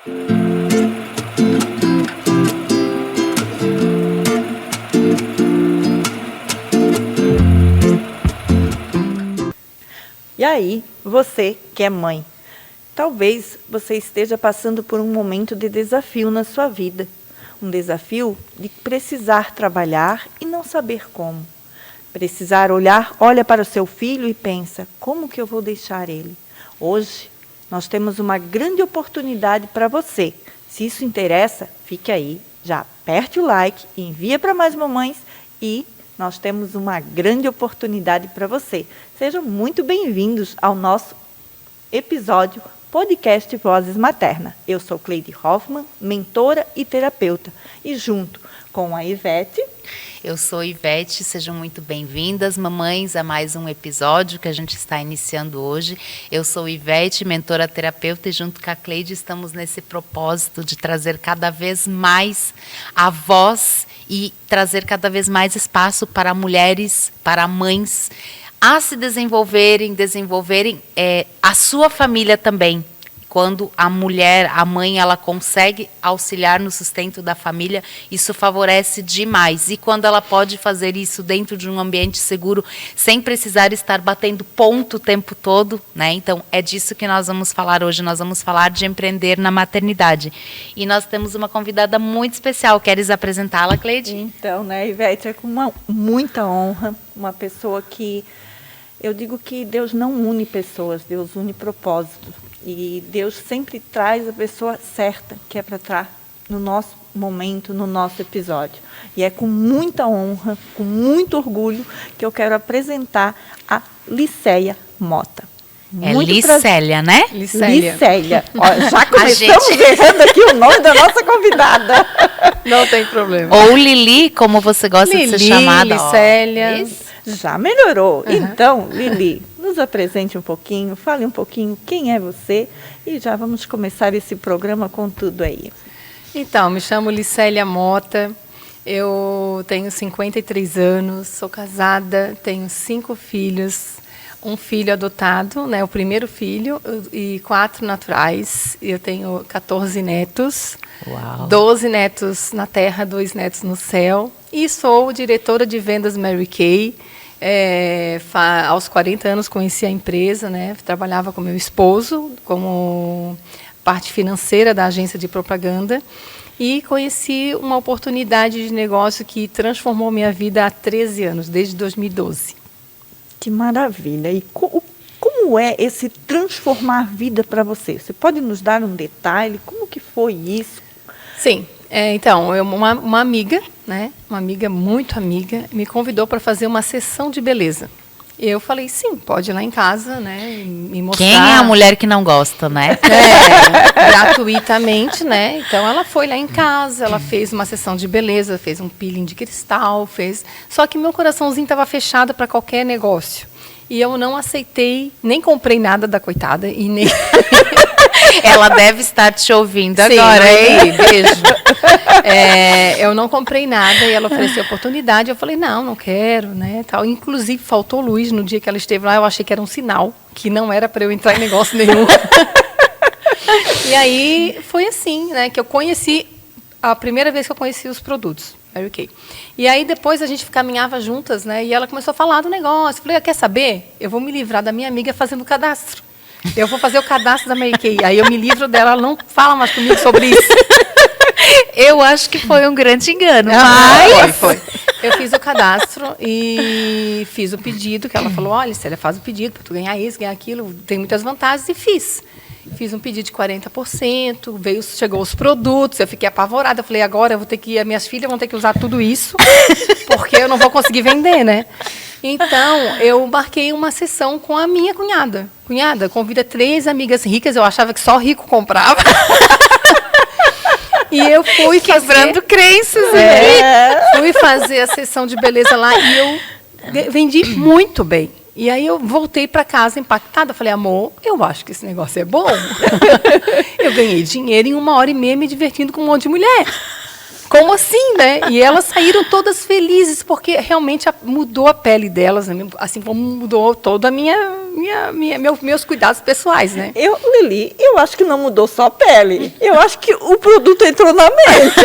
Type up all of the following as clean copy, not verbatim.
E aí, você que é mãe, talvez você esteja passando por um momento de desafio na sua vida. Um desafio de precisar trabalhar e não saber como. Olha para o seu filho e pensa, como que eu vou deixar ele? Hoje, nós temos uma grande oportunidade para você. Se isso interessa, fique aí, já aperte o like, envia para mais mamães e nós temos uma grande oportunidade para você. Sejam muito bem-vindos ao nosso episódio Podcast Vozes Materna. Eu sou Cleide Hoffmann, mentora e terapeuta. E junto com a Ivete... Eu sou Ivete, sejam muito bem-vindas, mamães, a mais um episódio que a gente está iniciando hoje. Eu sou Ivete, mentora terapeuta, e junto com a Cleide estamos nesse propósito de trazer cada vez mais a voz e trazer cada vez mais espaço para mulheres, para mães, a se desenvolverem a sua família também. Quando a mulher, a mãe, ela consegue auxiliar no sustento da família, isso favorece demais. E quando ela pode fazer isso dentro de um ambiente seguro, sem precisar estar batendo ponto o tempo todo, né? Então, é disso que nós vamos falar hoje. Nós vamos falar de empreender na maternidade. E nós temos uma convidada muito especial. Queres apresentá-la, Cleide? Então, né, Ivete, é com muita honra, uma pessoa que... Eu digo que Deus não une pessoas, Deus une propósitos. E Deus sempre traz a pessoa certa, que é para estar no nosso momento, no nosso episódio. E é com muita honra, com muito orgulho, que eu quero apresentar a Licélia Mota. É Licélia, né? Licélia. Ó, já começamos errando aqui o nome da nossa convidada. Não tem problema. Ou Lili, como você gosta de ser chamada. Licélia. Já melhorou. Uhum. Então, Lili, nos apresente um pouquinho, fale um pouquinho quem é você e já vamos começar esse programa com tudo aí. Então, me chamo Licélia Mota, eu tenho 53 anos, sou casada, tenho 5 filhos, um filho adotado, né, o primeiro filho, e 4 naturais. Eu tenho 14 netos, Uau. 12 netos na terra, 2 netos no céu. E sou diretora de vendas Mary Kay. Aos 40 anos conheci a empresa, né? Trabalhava com meu esposo como parte financeira da agência de propaganda e conheci uma oportunidade de negócio que transformou minha vida há 13 anos, desde 2012. Que maravilha! E como é esse transformar a vida para você? Você pode nos dar um detalhe? Como que foi isso? Sim. Então, uma amiga, né, uma amiga, muito amiga, me convidou para fazer uma sessão de beleza. Eu falei, sim, pode ir lá em casa, né, me mostrar. Quem é a mulher que não gosta, né? Gratuitamente, né? Então, ela foi lá em casa, ela fez uma sessão de beleza, fez um peeling de cristal, Só que meu coraçãozinho estava fechado para qualquer negócio. E eu não aceitei, nem comprei nada da coitada e nem... Ela deve estar te ouvindo Sim, agora, hein? Beijo. Eu não comprei nada e ela ofereceu a oportunidade. Eu falei, não quero, né? Tal. Inclusive, faltou luz no dia que ela esteve lá. Eu achei que era um sinal, que não era para eu entrar em negócio nenhum. E aí, foi assim, né? Que eu conheci, a primeira vez que eu conheci os produtos. Mary Kay. E aí, depois, a gente caminhava juntas, né? E ela começou a falar do negócio. Eu falei, quer saber? Eu vou me livrar da minha amiga fazendo cadastro. Eu vou fazer o cadastro da Mary Kay. Aí eu me livro dela, ela não fala mais comigo sobre isso. Eu acho que foi um grande engano, mas... Foi. Eu fiz o cadastro e fiz o pedido, que ela falou, olha, Célia, faz o pedido para tu ganhar isso, ganhar aquilo, tem muitas vantagens, e fiz. Fiz um pedido de 40%, chegou os produtos, eu fiquei apavorada. Eu falei, agora eu vou ter que, minhas filhas vão ter que usar tudo isso, porque eu não vou conseguir vender, né? Então, eu marquei uma sessão com a minha cunhada. Cunhada, convida 3 amigas ricas, eu achava que só rico comprava. E eu fui quebrando crenças. Fui fazer a sessão de beleza lá e eu vendi muito bem. E aí eu voltei para casa impactada, falei, amor, eu acho que esse negócio é bom. Eu ganhei dinheiro em 1h30 me divertindo com um monte de mulher. Como assim, né? E elas saíram todas felizes, porque realmente mudou a pele delas, né? Assim como mudou toda a minha meus cuidados pessoais, né? Lili, eu acho que não mudou só a pele. Eu acho que o produto entrou na mente.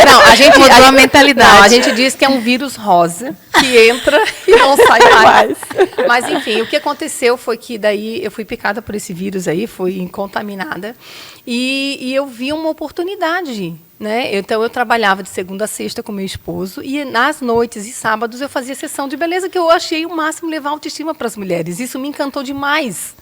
Não, a gente Mudou a mentalidade. Não, a gente diz que é um vírus rosa que entra e não sai mais. Mas, enfim, o que aconteceu foi que daí eu fui picada por esse vírus aí, fui contaminada, e eu vi uma oportunidade, né? Então, eu trabalhava de segunda a sexta com meu esposo, e nas noites e sábados eu fazia sessão de beleza, que eu achei o máximo levar autoestima para as mulheres. Isso me encantou demais,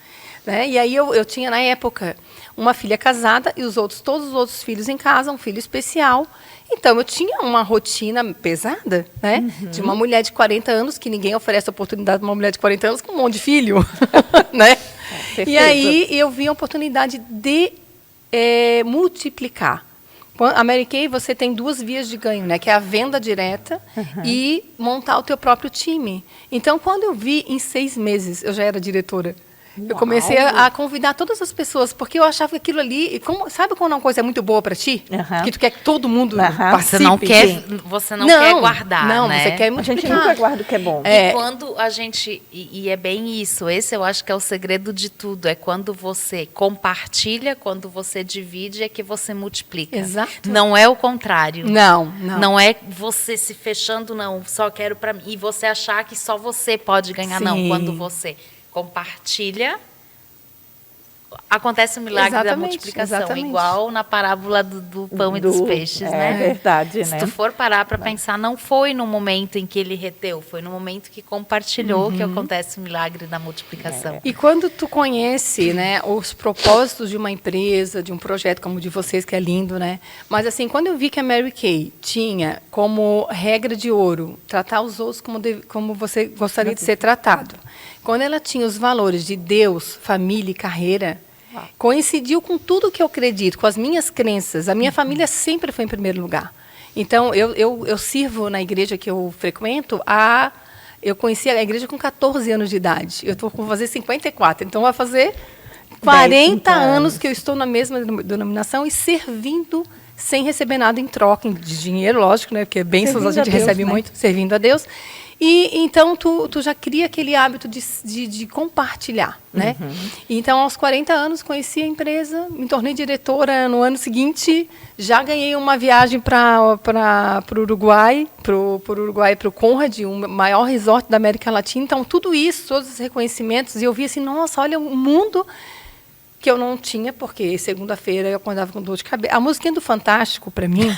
né? E aí eu tinha, na época, uma filha casada e todos os outros filhos em casa, um filho especial. Então, eu tinha uma rotina pesada, né? De uma mulher de 40 anos, que ninguém oferece oportunidade para uma mulher de 40 anos com um monte de filho, né? E aí, eu vi a oportunidade de multiplicar. A Mary Kay, você tem 2 vias de ganho, né? Que é a venda direta e montar o teu próprio time. Então, quando eu vi, em 6 meses, eu já era diretora. Eu comecei a convidar todas as pessoas, porque eu achava que aquilo ali... sabe quando uma coisa é muito boa para ti? Que tu quer que todo mundo participe? Você não quer guardar, não, né? Você quer multiplicar. A gente nunca guarda o que é bom. E quando a gente... E é bem isso. Esse eu acho que é o segredo de tudo. É quando você compartilha, quando você divide, é que você multiplica. Exato. Não é o contrário. Não. Não é você se fechando, não. Só quero para mim. E você achar que só você pode ganhar, não. Quando você compartilha, acontece o milagre da multiplicação, igual na parábola do pão e dos peixes, né? É verdade, Se né? tu for parar para pensar, não foi no momento em que ele reteu, foi no momento que compartilhou que acontece o milagre da multiplicação. E quando tu conhece, né, os propósitos de uma empresa, de um projeto como o de vocês, que é lindo, né? Mas assim, quando eu vi que a Mary Kay tinha como regra de ouro tratar os outros como você gostaria de ser tratado, quando ela tinha os valores de Deus, família e carreira, coincidiu com tudo que eu acredito, com as minhas crenças. A minha família sempre foi em primeiro lugar. Então, eu sirvo na igreja que eu frequento eu conheci a igreja com 14 anos de idade. Eu estou com fazer 54, então vai fazer 40 anos que eu estou na mesma denominação e servindo sem receber nada em troca de dinheiro, lógico, né? Porque bênçãos a gente recebe muito, servindo a Deus. E então tu já cria aquele hábito de compartilhar, né? Então, aos 40 anos, conheci a empresa, me tornei diretora no ano seguinte, já ganhei uma viagem para o Uruguai, para o Conrad, o maior resort da América Latina. Então, tudo isso, todos os reconhecimentos, e eu vi assim, nossa, olha o mundo que eu não tinha, porque segunda-feira eu acordava com dor de cabeça. A musiquinha do Fantástico, para mim,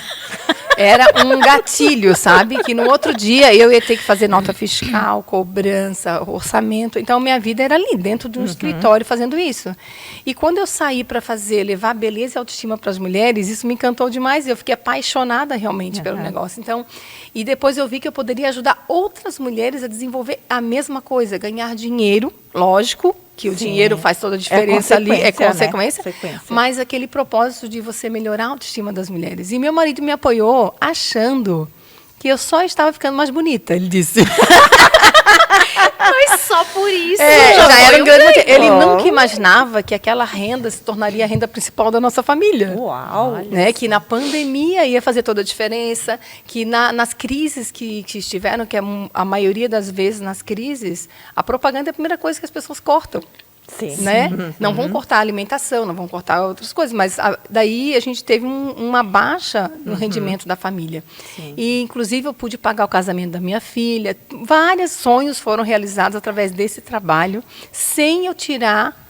era um gatilho, sabe? Que no outro dia eu ia ter que fazer nota fiscal, cobrança, orçamento. Então, minha vida era ali, dentro de um escritório, fazendo isso. E quando eu saí para levar beleza e autoestima para as mulheres, isso me encantou demais. Eu fiquei apaixonada realmente pelo negócio. Então, e depois eu vi que eu poderia ajudar outras mulheres a desenvolver a mesma coisa, ganhar dinheiro, lógico, que o dinheiro faz toda a diferença ali, é consequência, né? Mas aquele propósito de você melhorar a autoestima das mulheres. E meu marido me apoiou achando que eu só estava ficando mais bonita, ele disse. Mas só por isso. Já era um grande motivo. Ele nunca imaginava que aquela renda se tornaria a renda principal da nossa família. Uau! Né? Que na pandemia ia fazer toda a diferença, que nas crises que estiveram, que é a maioria das vezes nas crises, a propaganda é a primeira coisa que as pessoas cortam. Sim. Né? Não vão cortar a alimentação, não vão cortar outras coisas, mas daí a gente teve uma baixa no rendimento da família. Sim. E, inclusive, eu pude pagar o casamento da minha filha. Vários sonhos foram realizados através desse trabalho, sem eu tirar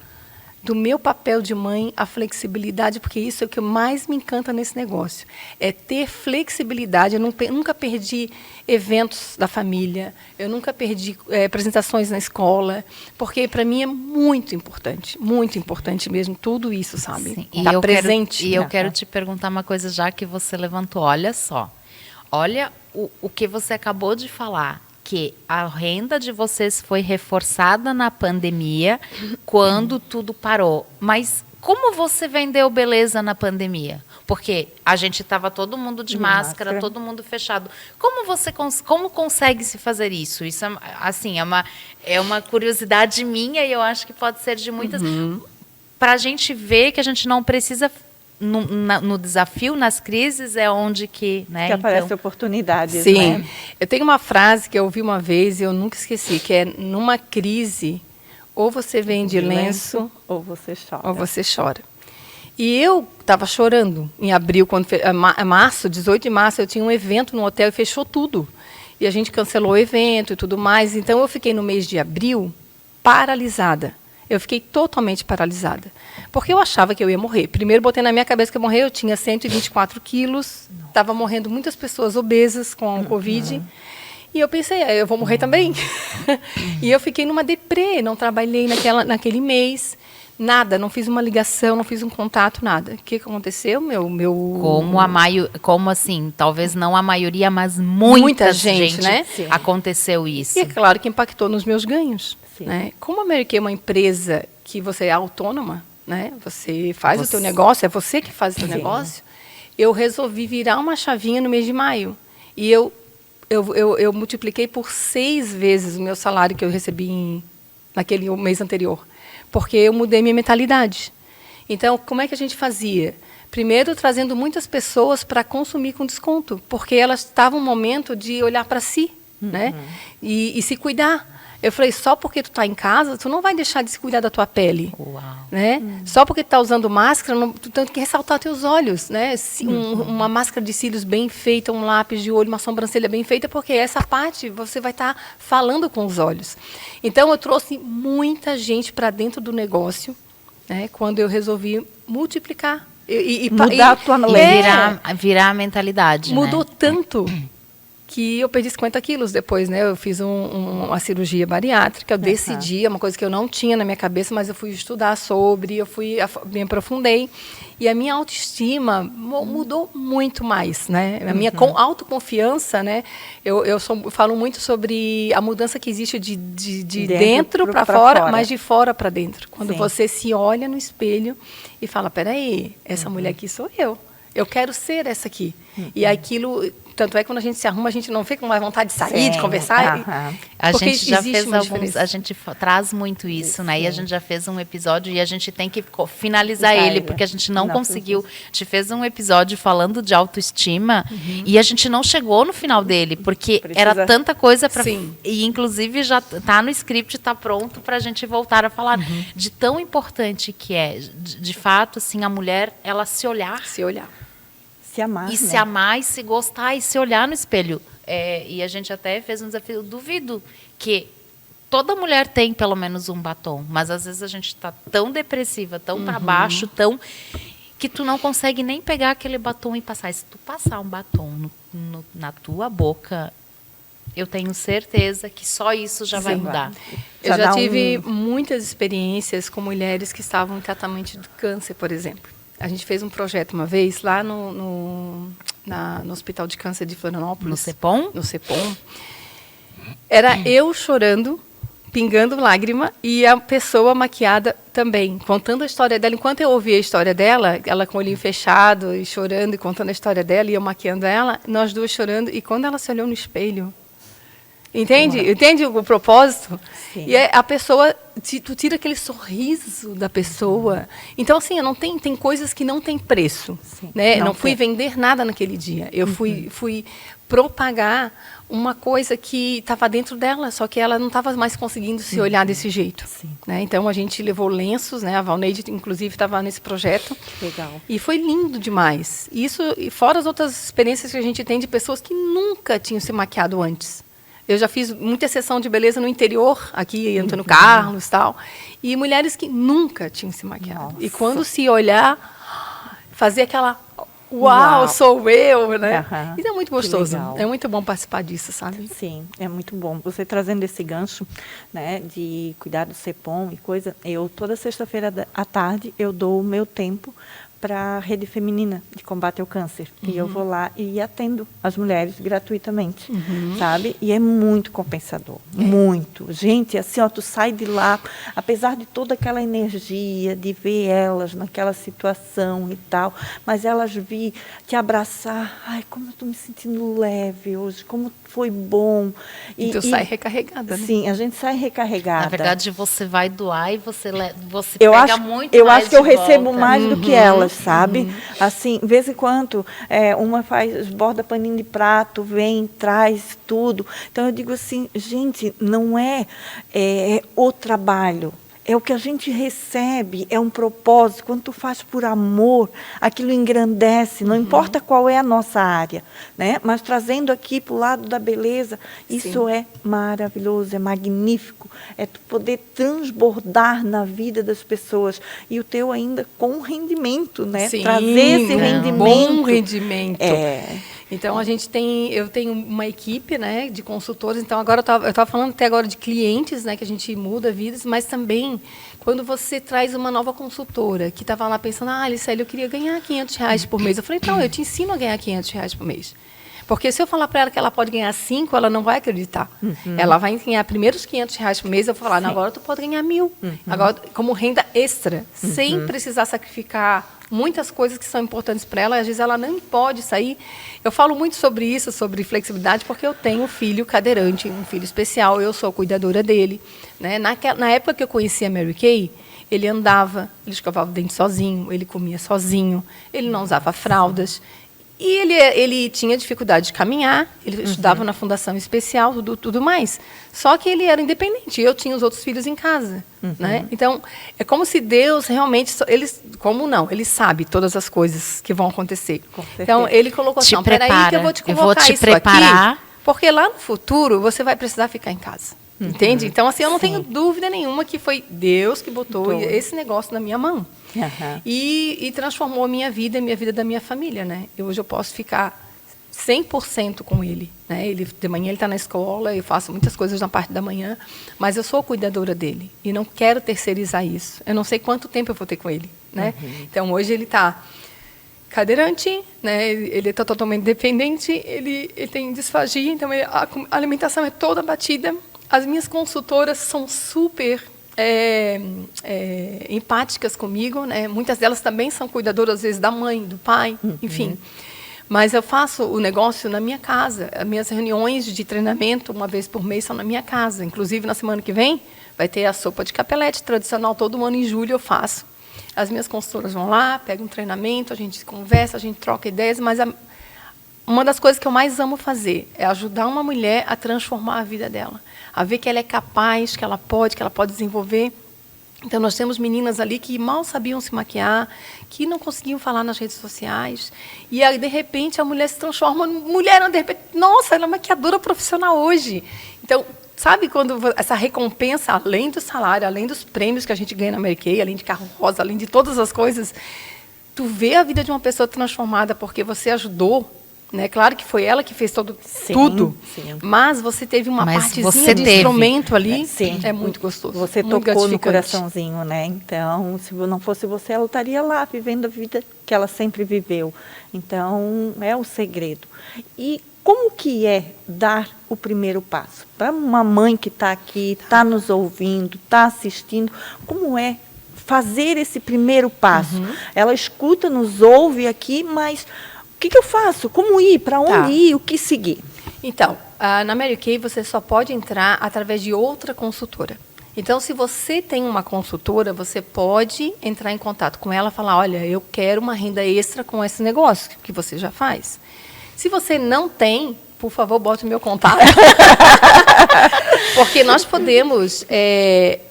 do meu papel de mãe a flexibilidade, porque isso é o que mais me encanta nesse negócio. É ter flexibilidade. Eu nunca perdi eventos da família, eu nunca perdi apresentações na escola, porque para mim é muito importante mesmo, tudo isso, sabe? Estar presente. Eu quero te perguntar uma coisa, já que você levantou. Olha só, olha o que você acabou de falar, que a renda de vocês foi reforçada na pandemia, quando tudo parou. Mas como você vendeu beleza na pandemia? Porque a gente estava todo mundo de máscara, todo mundo fechado. Como consegue se fazer isso? Isso é uma curiosidade minha e eu acho que pode ser de muitas. Para a gente ver que a gente não precisa... No desafio, nas crises, é onde que aparece oportunidades. Sim. Né? Eu tenho uma frase que eu ouvi uma vez e eu nunca esqueci, que é: numa crise, ou você vende lenço, ou você chora. ou você chora. E eu estava chorando em abril, março, 18 de março, eu tinha um evento no hotel e fechou tudo. E a gente cancelou o evento e tudo mais. Então, eu fiquei no mês de abril paralisada. Eu fiquei totalmente paralisada. Porque eu achava que eu ia morrer. Primeiro, botei na minha cabeça que eu ia morrer. Eu tinha 124 quilos. Estava morrendo muitas pessoas obesas com o Covid. E eu pensei, eu vou morrer também. E eu fiquei numa deprê. Não trabalhei naquele mês. Nada, não fiz uma ligação, não fiz um contato, nada. O que aconteceu? Como assim? Talvez não a maioria, mas muita gente, né? Aconteceu isso. E é claro que impactou nos meus ganhos. Né? Como a Mary Kay é uma empresa que você é autônoma, né? Você faz o teu negócio, é você que faz o teu negócio. Eu resolvi virar uma chavinha no mês de maio. E eu multipliquei por 6 vezes o meu salário que eu recebi naquele mês anterior. Porque eu mudei minha mentalidade. Então, como é que a gente fazia? Primeiro, trazendo muitas pessoas para consumir com desconto, porque elas estavam no momento de olhar para si, né? E se cuidar. Eu falei, só porque tu está em casa, tu não vai deixar de se cuidar da tua pele. Uau. Né? Só porque tu está usando máscara, tu tem que ressaltar teus olhos. Né? Uma máscara de cílios bem feita, um lápis de olho, uma sobrancelha bem feita, porque essa parte você vai estar falando com os olhos. Então, eu trouxe muita gente para dentro do negócio, né, quando eu resolvi multiplicar. Mudar a tua virar a mentalidade. Mudou tanto que eu perdi 50 quilos depois, né? Eu fiz uma cirurgia bariátrica, eu decidi, é uma coisa que eu não tinha na minha cabeça, mas eu fui estudar sobre, me aprofundei, e a minha autoestima mudou muito mais, né? A minha autoconfiança, né? Eu falo muito sobre a mudança que existe de dentro para fora, mas de fora para dentro. Quando você se olha no espelho e fala, peraí, essa mulher aqui sou eu quero ser essa aqui. E aquilo... Tanto é que quando a gente se arruma, a gente não fica com mais vontade de sair, de conversar. A gente já fez a gente traz muito isso, né? E a gente já fez um episódio e a gente tem que finalizar ele, porque a gente não conseguiu. A gente fez um episódio falando de autoestima e a gente não chegou no final dele, porque era tanta coisa para... E, inclusive, já está no script, está pronto para a gente voltar a falar de tão importante que é, de fato, assim, a mulher, ela se olhar. Se olhar. Se amar, se amar, e se gostar, e se olhar no espelho. E a gente até fez um desafio. Eu duvido que toda mulher tem pelo menos um batom, mas às vezes a gente está tão depressiva, tão para baixo, que tu não consegue nem pegar aquele batom e passar. E se tu passar um batom na tua boca, eu tenho certeza que só isso já vai mudar. Eu já tive muitas experiências com mulheres que estavam em tratamento de câncer, por exemplo. A gente fez um projeto uma vez lá no Hospital de Câncer de Florianópolis. No CEPOM? No CEPOM. Era eu chorando, pingando lágrima, e a pessoa maquiada também, contando a história dela. Enquanto eu ouvia a história dela, ela com o olhinho fechado e chorando e contando a história dela, e eu maquiando ela, nós duas chorando. E quando ela se olhou no espelho... Entende o propósito? Sim. E a pessoa, tu tira aquele sorriso da pessoa. Então, assim, tem coisas que não tem preço. Né? Não fui vender nada naquele dia. Eu fui propagar uma coisa que estava dentro dela, só que ela não estava mais conseguindo se olhar desse jeito. Né? Então, a gente levou lenços, né? A Valneide, inclusive, estava nesse projeto. Legal. E foi lindo demais. Isso, e fora as outras experiências que a gente tem de pessoas que nunca tinham se maquiado antes. Eu já fiz muita sessão de beleza no interior, aqui em Antônio Carlos e tal, e mulheres que nunca tinham se maquiado. Nossa. E quando se olhar, fazer aquela, uau, sou eu, né? Isso é muito gostoso. É muito bom participar disso, sabe? Sim, é muito bom. Você trazendo esse gancho, né, de cuidar do CEPOM e coisa, toda sexta-feira à tarde, eu dou o meu tempo para a Rede Feminina de Combate ao Câncer. E eu vou lá e atendo as mulheres gratuitamente, sabe? E é muito compensador, muito. Gente, assim, tu sai de lá, apesar de toda aquela energia, de ver elas naquela situação e tal, mas elas vir te abraçar, ai, como eu estou me sentindo leve hoje, como foi bom. E tu sai recarregada, né? Sim, a gente sai recarregada. Na verdade, você vai doar e você pega muito mais. Eu acho que eu recebo mais do que elas, sabe? Assim, de vez em quando, uma borda paninho de prato, vem, traz tudo. Então, eu digo assim, gente, não é o trabalho. é o que a gente recebe, é um propósito. Quando tu faz por amor, aquilo engrandece, não importa qual é a nossa área, né? Mas trazendo aqui para o lado da beleza, isso é maravilhoso, é magnífico. É tu poder transbordar na vida das pessoas. E o teu ainda com rendimento, né? Sim, trazer esse rendimento. Bom rendimento. Então, eu tenho uma equipe, né, de consultores. Então, agora eu estava falando até agora de clientes, né, que a gente muda vidas, mas também quando você traz uma nova consultora que estava lá pensando, Licélia, eu queria ganhar R$500 por mês. Eu falei, então, eu te ensino a ganhar R$500 por mês. Porque se eu falar para ela que ela pode ganhar 5, ela não vai acreditar. Ela vai ganhar primeiros R$500 por mês, eu vou falar, não, agora tu pode ganhar 1.000. Agora, como renda extra, sem precisar sacrificar muitas coisas que são importantes para ela, às vezes ela não pode sair. Eu falo muito sobre isso, sobre flexibilidade, porque eu tenho um filho cadeirante, um filho especial, eu sou a cuidadora dele. Né? Na época que eu conheci a Mary Kay, ele andava, ele escovava o dente sozinho, ele comia sozinho, ele não usava fraldas. E ele tinha dificuldade de caminhar, ele estudava na Fundação Especial, tudo mais. Só que ele era independente, eu tinha os outros filhos em casa. Né? Então, é como se Deus realmente... Ele sabe todas as coisas que vão acontecer. Então, ele colocou assim, peraí que eu vou te convocar isso aqui, porque lá no futuro você vai precisar ficar em casa. Entende? Então, assim, eu não tenho dúvida nenhuma que foi Deus que botou esse negócio na minha mão. E transformou a minha vida e a vida da minha família, né? Hoje eu posso ficar 100% com ele, né? De manhã ele está na escola, eu faço muitas coisas na parte da manhã, mas eu sou a cuidadora dele e não quero terceirizar isso. Eu não sei quanto tempo eu vou ter com ele, né? Então, hoje ele está cadeirante, né? Ele está totalmente dependente, ele tem disfagia, então a alimentação é toda batida. As minhas consultoras são super empáticas comigo, né? Muitas delas também são cuidadoras, às vezes, da mãe, do pai, enfim. Mas eu faço o negócio na minha casa. As minhas reuniões de treinamento, uma vez por mês, são na minha casa. Inclusive, na semana que vem, vai ter a sopa de capelete tradicional, todo ano em julho eu faço. As minhas consultoras vão lá, pegam um treinamento, a gente conversa, a gente troca ideias, mas uma das coisas que eu mais amo fazer é ajudar uma mulher a transformar a vida dela, a ver que ela é capaz, que ela pode desenvolver. Então, nós temos meninas ali que mal sabiam se maquiar, que não conseguiam falar nas redes sociais, e aí, de repente, a mulher se transforma em mulher, de repente, nossa, ela é maquiadora profissional hoje. Então, sabe quando essa recompensa, além do salário, além dos prêmios que a gente ganha na Mary Kay, além de carro rosa, além de todas as coisas, tu vê a vida de uma pessoa transformada porque você ajudou, né? Claro que foi ela que fez tudo, mas você teve uma partezinha de instrumento ali, é muito gostoso. Você muito tocou no coraçãozinho, né? Então, se não fosse você, ela estaria lá, vivendo a vida que ela sempre viveu. Então, é o segredo. E como que é dar o primeiro passo? Para uma mãe que está aqui, está nos ouvindo, está assistindo, como é fazer esse primeiro passo? Ela escuta, nos ouve aqui, mas... O que eu faço? Como ir? Para onde ir? O que seguir? Então, na Mary Kay você só pode entrar através de outra consultora. Então, se você tem uma consultora, você pode entrar em contato com ela e falar, olha, eu quero uma renda extra com esse negócio que você já faz. Se você não tem, por favor, bote o meu contato. Porque nós podemos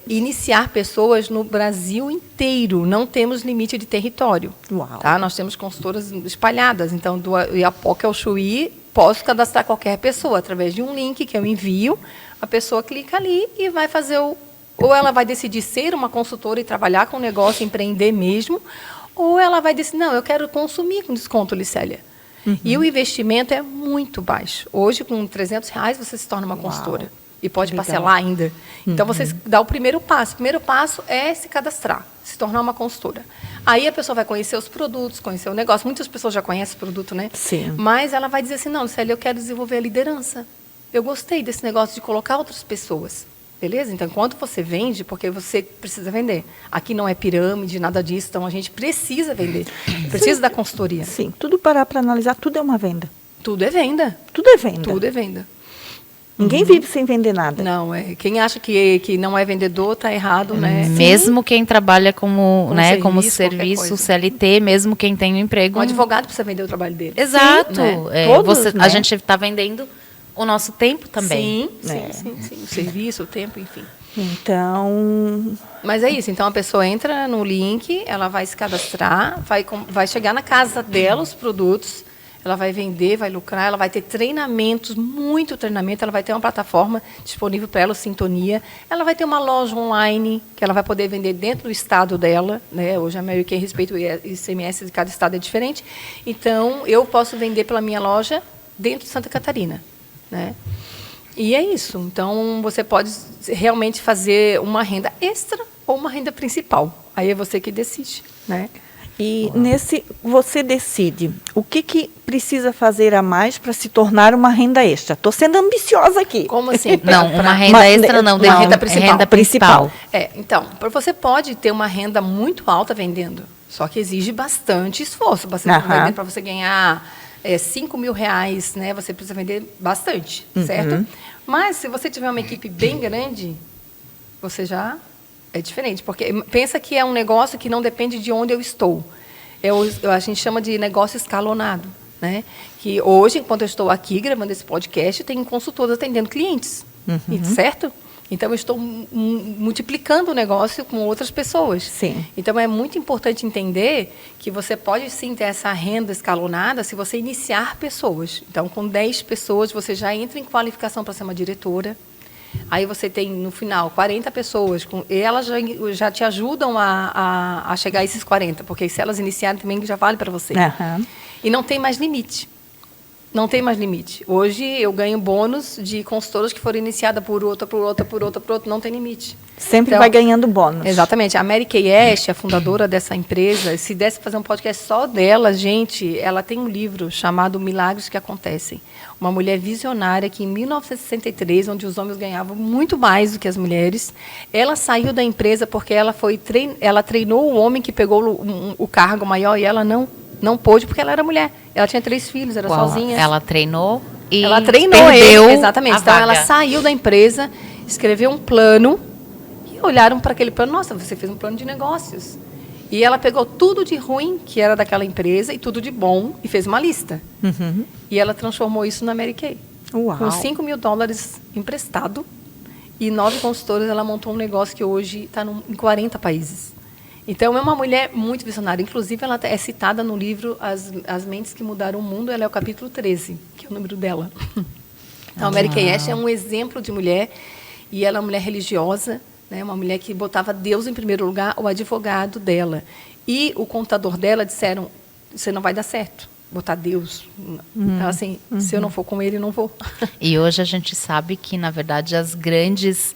iniciar pessoas no Brasil inteiro. Não temos limite de território. Uau. Tá? Nós temos consultoras espalhadas. Então, do Iapoca ao Chuí, posso cadastrar qualquer pessoa através de um link que eu envio. A pessoa clica ali e vai fazer ou ela vai decidir ser uma consultora e trabalhar com o negócio, empreender mesmo, ou ela vai decidir, não, eu quero consumir com desconto, Licélia. E o investimento é muito baixo. Hoje, com R$300, você se torna uma consultora. E pode parcelar ainda. Então, você dá o primeiro passo. O primeiro passo é se cadastrar, se tornar uma consultora. Aí, a pessoa vai conhecer os produtos, conhecer o negócio. Muitas pessoas já conhecem o produto, né? Sim. Mas ela vai dizer assim, não, Licélia, eu quero desenvolver a liderança. Eu gostei desse negócio de colocar outras pessoas. Beleza? Então, enquanto você vende, porque você precisa vender. Aqui não é pirâmide, nada disso. Então, a gente precisa vender. Precisa da consultoria. Sim, tudo parar para analisar, tudo é uma venda. Tudo é venda. Tudo é venda. Tudo é venda. Ninguém vive sem vender nada. Não, quem acha que não é vendedor está errado, né? Mesmo quem trabalha como serviço, coisa. CLT, mesmo quem tem um emprego. Um advogado precisa vender o trabalho dele. Exato. Sim, né? Todos, né? A gente está vendendo o nosso tempo também. Sim. O serviço, o tempo, enfim. Então, Mas é isso, então a pessoa entra no link, ela vai se cadastrar, vai chegar na casa dela os produtos, ela vai vender, vai lucrar, ela vai ter treinamentos, muito treinamento, ela vai ter uma plataforma disponível para ela, o Sintonia, ela vai ter uma loja online que ela vai poder vender dentro do estado dela, né? Hoje a Mary Kay respeita o ICMS de cada estado é diferente, então eu posso vender pela minha loja dentro de Santa Catarina, né? E é isso. Então, você pode realmente fazer uma renda extra ou uma renda principal. Aí é você que decide, né? e nesse você decide o que precisa fazer a mais para se tornar uma renda extra. Estou sendo ambiciosa aqui. Como assim? Não, uma renda extra não, uma renda principal. Renda principal. Então, você pode ter uma renda muito alta vendendo, só que exige bastante esforço. Para você ganhar 5 mil reais, né, você precisa vender bastante, certo? Mas se você tiver uma equipe bem grande, você já é diferente, porque pensa que é um negócio que não depende de onde eu estou. A gente chama de negócio escalonado, né? Que hoje, enquanto eu estou aqui gravando esse podcast, tem consultores atendendo clientes, certo? Então, eu estou multiplicando o negócio com outras pessoas. Sim. Então, é muito importante entender que você pode, sim, ter essa renda escalonada se você iniciar pessoas. Então, com 10 pessoas, você já entra em qualificação para ser uma diretora. Aí você tem, no final, 40 pessoas. E elas já te ajudam a chegar a esses 40, porque se elas iniciarem também, já vale para você. E não tem mais limite. Não tem mais limite. Hoje eu ganho bônus de consultoras que foram iniciadas por outra, não tem limite. Sempre vai ganhando bônus. Exatamente. A Mary Kay Ash, a fundadora dessa empresa, se desse fazer um podcast só dela, gente, ela tem um livro chamado Milagres que Acontecem. Uma mulher visionária que em 1963, onde os homens ganhavam muito mais do que as mulheres, ela saiu da empresa porque ela treinou o homem que pegou o cargo maior e ela não pôde porque ela era mulher. Ela tinha 3 filhos, era sozinha. Ela treinou e ela treinou perdeu ele, exatamente. A então vaga. ela saiu da empresa, escreveu um plano e olharam para aquele plano. Nossa, você fez um plano de negócios. E ela pegou tudo de ruim que era daquela empresa e tudo de bom e fez uma lista. E ela transformou isso na Mary Kay. Uau. Com $5 mil emprestado e 9 consultoras, ela montou um negócio que hoje está em 40 países. Então, é uma mulher muito visionária. Inclusive, ela é citada no livro As Mentes que Mudaram o Mundo. Ela é o capítulo 13, que é o número dela. Então, a Mary Kay Ash é um exemplo de mulher. E ela é uma mulher religiosa, né? Uma mulher que botava Deus em primeiro lugar, o advogado dela. E o contador dela disseram, você não vai dar certo, botar Deus. Ela, assim, se eu não for com ele, não vou. E hoje a gente sabe que, na verdade, as grandes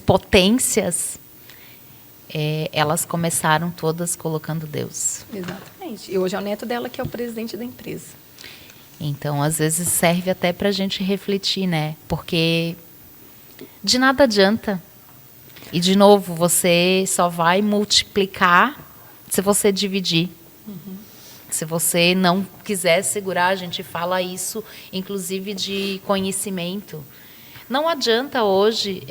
potências... elas começaram todas colocando Deus. Exatamente. E hoje é o neto dela que é o presidente da empresa. Então, às vezes, serve até para a gente refletir, né? Porque de nada adianta. E, de novo, você só vai multiplicar se você dividir. Se você não quiser segurar, a gente fala isso, inclusive, de conhecimento. Não adianta hoje,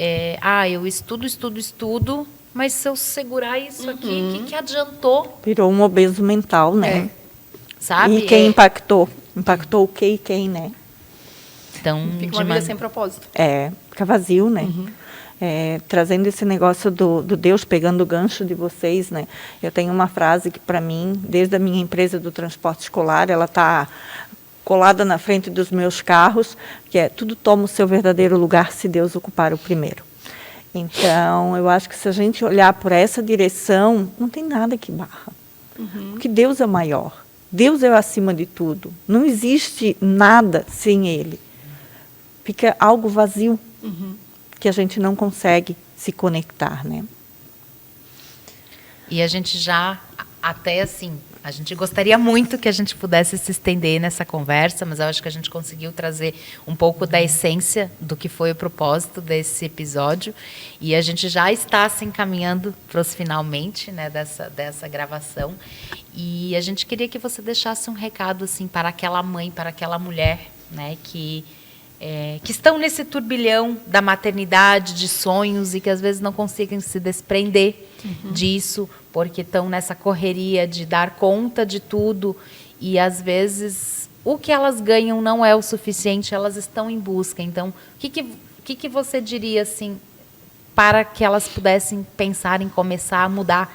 eu estudo, mas se eu segurar isso aqui, o que adiantou? Virou um obeso mental, né? Sabe? E quem impactou? Impactou o que e quem, né? Então, Fica uma vida sem propósito. Fica vazio, né? Trazendo esse negócio do Deus, pegando o gancho de vocês, né? Eu tenho uma frase que, para mim, desde a minha empresa do transporte escolar, ela está colada na frente dos meus carros, que é: tudo toma o seu verdadeiro lugar se Deus ocupar o primeiro. Então, eu acho que se a gente olhar por essa direção, não tem nada que barra. Porque Deus é maior. Deus é acima de tudo. Não existe nada sem Ele. Fica algo vazio que a gente não consegue se conectar, né? E a gente já, até assim, a gente gostaria muito que a gente pudesse se estender nessa conversa, mas eu acho que a gente conseguiu trazer um pouco da essência do que foi o propósito desse episódio. E a gente já está se encaminhando para os finalmente, né, dessa gravação. E a gente queria que você deixasse um recado assim, para aquela mãe, para aquela mulher, né, que estão nesse turbilhão da maternidade, de sonhos, e que às vezes não conseguem se desprender disso, porque estão nessa correria de dar conta de tudo, e às vezes o que elas ganham não é o suficiente, elas estão em busca. Então, o que você diria assim, para que elas pudessem pensar em começar a mudar,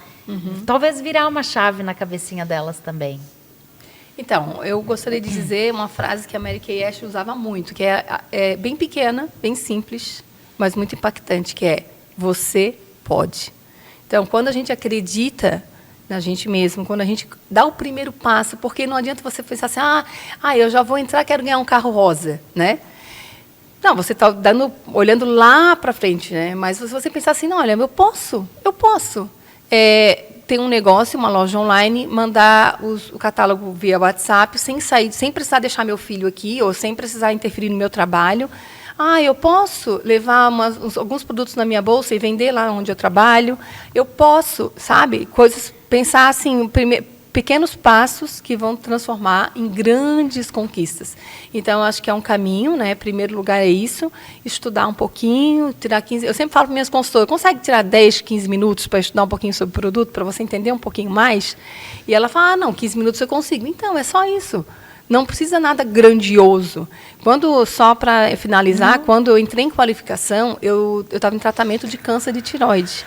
talvez virar uma chave na cabecinha delas também? Então, eu gostaria de dizer uma frase que a Mary Kay Ash usava muito, que é bem pequena, bem simples, mas muito impactante, que é: você pode. Então, quando a gente acredita na gente mesmo, quando a gente dá o primeiro passo, porque não adianta você pensar assim, eu já vou entrar, quero ganhar um carro rosa, né? Não, você está olhando lá para frente, né? Mas se você pensar assim, não, olha, eu posso. Tem um negócio, uma loja online, mandar o catálogo via WhatsApp, sem precisar deixar meu filho aqui, ou sem precisar interferir no meu trabalho. Eu posso levar alguns produtos na minha bolsa e vender lá onde eu trabalho. Eu posso, sabe? Pensar assim, pequenos passos que vão transformar em grandes conquistas. Então, acho que é um caminho, né? Primeiro lugar é isso, estudar um pouquinho, tirar 15... Eu sempre falo para minhas consultoras, consegue tirar 10, 15 minutos para estudar um pouquinho sobre o produto, para você entender um pouquinho mais? E ela fala, não, 15 minutos eu consigo. Então, é só isso. Não precisa nada grandioso. Só para finalizar, quando eu entrei em qualificação, eu estava em tratamento de câncer de tireoide.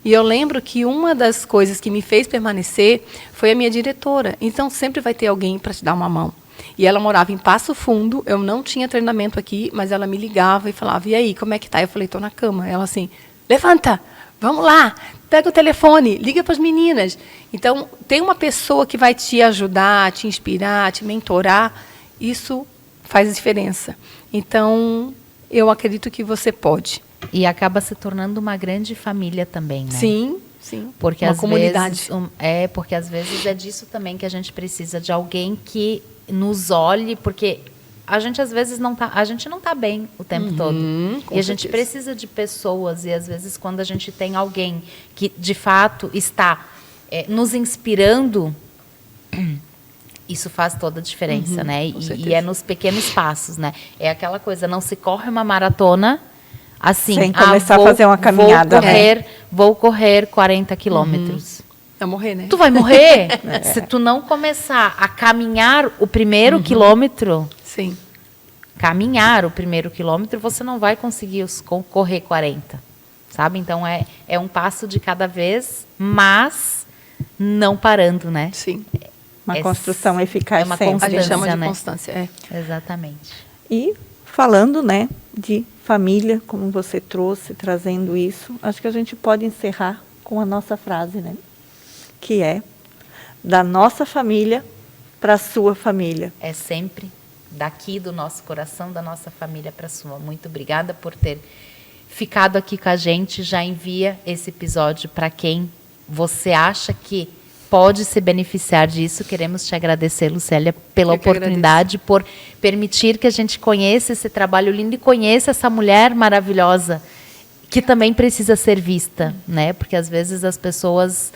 E eu lembro que uma das coisas que me fez permanecer foi a minha diretora. Então, sempre vai ter alguém para te dar uma mão. E ela morava em Passo Fundo, eu não tinha treinamento aqui, mas ela me ligava e falava, e aí, como é que tá? Eu falei, estou na cama. Ela assim, levanta, vamos lá, pega o telefone, liga para as meninas. Então, tem uma pessoa que vai te ajudar, te inspirar, te mentorar, isso faz diferença. Então, eu acredito que você pode. E acaba se tornando uma grande família também, né? Sim. Porque uma às comunidade. Porque às vezes é disso também que a gente precisa, de alguém que nos olhe, porque a gente às vezes não tá bem o tempo todo. E a gente precisa de pessoas, e às vezes quando a gente tem alguém que de fato está nos inspirando, isso faz toda a diferença, né? E é nos pequenos passos, né? É aquela coisa, não se corre uma maratona assim, sem começar a fazer uma caminhada. Vou correr 40 quilômetros. Vai morrer, né? Tu vai morrer se tu não começar a caminhar o primeiro quilômetro. Sim. Caminhar o primeiro quilômetro, você não vai conseguir correr 40, sabe? Então, é um passo de cada vez, mas não parando, né? Sim. Uma construção eficaz é uma sempre. A gente chama de né? constância, Exatamente. E falando, né, de família, como você trouxe, trazendo isso, acho que a gente pode encerrar com a nossa frase, né? Que é, da nossa família para a sua família. É sempre daqui do nosso coração, da nossa família para a sua. Muito obrigada por ter ficado aqui com a gente. Já envia esse episódio para quem você acha que pode se beneficiar disso. Queremos te agradecer, Lucélia, pela oportunidade, por permitir que a gente conheça esse trabalho lindo e conheça essa mulher maravilhosa que também precisa ser vista, né? Porque às vezes as pessoas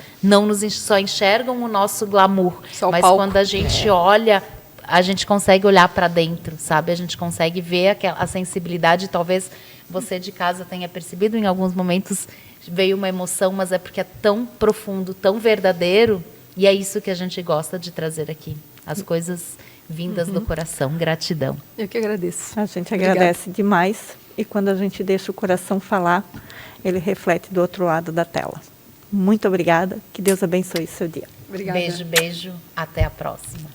só enxergam o nosso glamour, mas quando a gente olha, a gente consegue olhar para dentro, sabe? A gente consegue ver a sensibilidade. Talvez você de casa tenha percebido em alguns momentos, veio uma emoção, mas é porque é tão profundo, tão verdadeiro, e é isso que a gente gosta de trazer aqui. As coisas vindas do coração. Gratidão. Eu que agradeço. A gente agradece demais, e quando a gente deixa o coração falar, ele reflete do outro lado da tela. Muito obrigada, que Deus abençoe o seu dia. Obrigada. Beijo, beijo. Até a próxima.